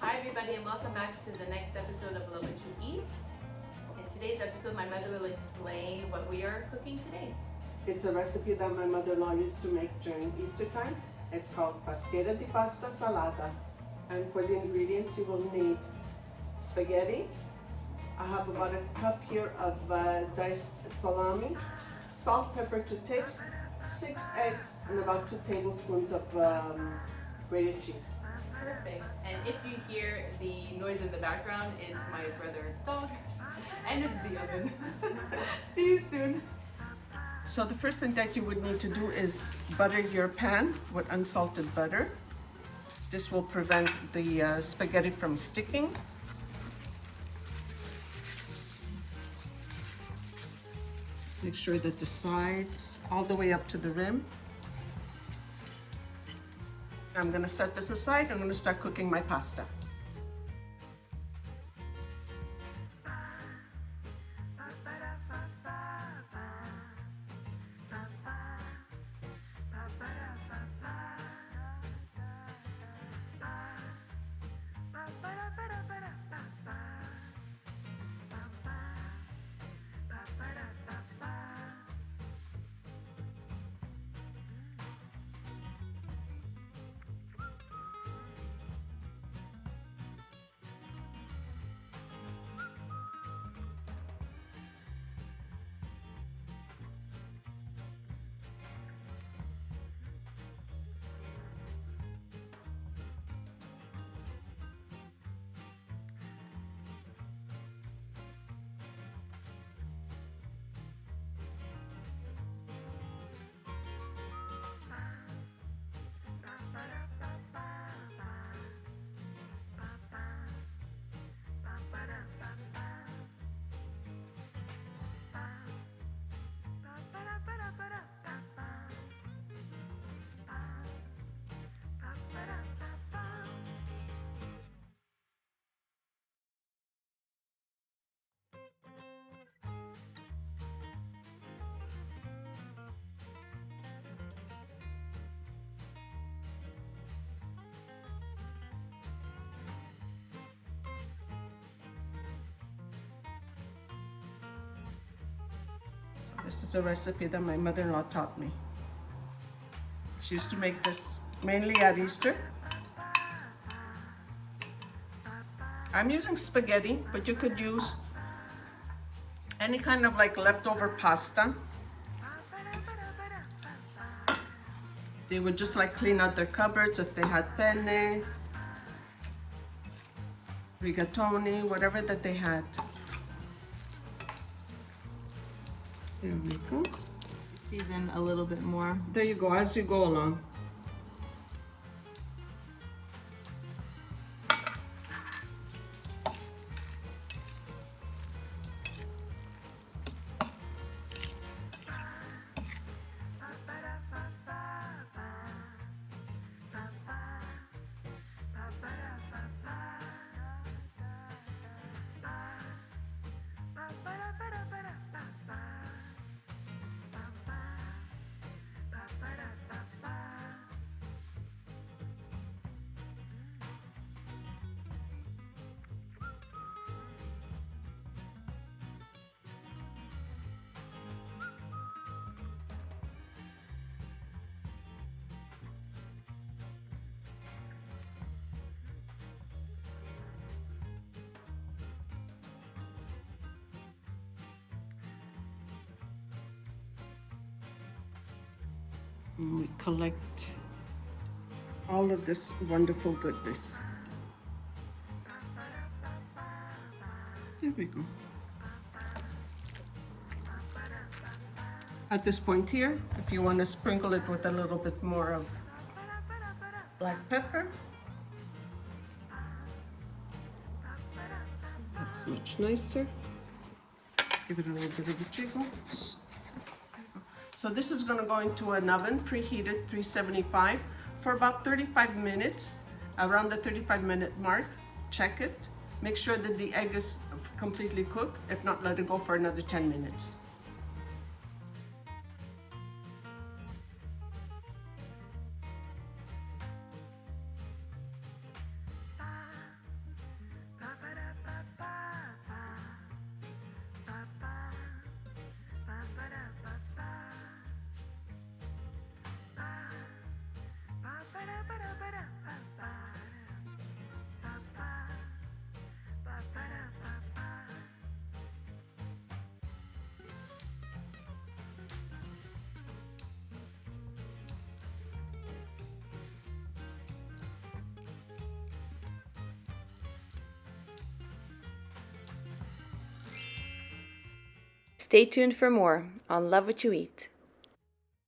Hi everybody and welcome back to the next episode of Love What You Eat. In today's episode, my mother will explain what we are cooking today. It's a recipe that my mother-in-law used to make during Easter time. It's called Pastiera di pasta salata. And for the ingredients, you will need spaghetti. I have about a cup here of diced salami, salt, pepper to taste, 6 eggs, and about 2 tablespoons of grated cheese. Perfect. And if you hear the noise in the background, it's my brother's dog and it's the oven. See you soon. So the first thing that you would need to do is butter your pan with unsalted butter. This will prevent the spaghetti from sticking. Make sure that the sides, all the way up to the rim. I'm gonna set this aside. I'm gonna start cooking my pasta. This is a recipe that my mother-in-law taught me. She used to make this mainly at Easter. I'm using spaghetti, but you could use any kind of like leftover pasta. They would just like clean out their cupboards if they had penne, rigatoni, whatever that they had. There we go. Season a little bit more. There you go, as you go along. And we collect all of this wonderful goodness. There we go. At this point here, if you want to sprinkle it with a little bit more of black pepper, that's much nicer. Give it a little bit of a jiggle. So this is going to go into an oven preheated 375 for about 35 minutes. Around the 35-minute mark, check it. Make sure that the egg is completely cooked. If not, let it go for another 10 minutes. Stay tuned for more on Love What You Eat.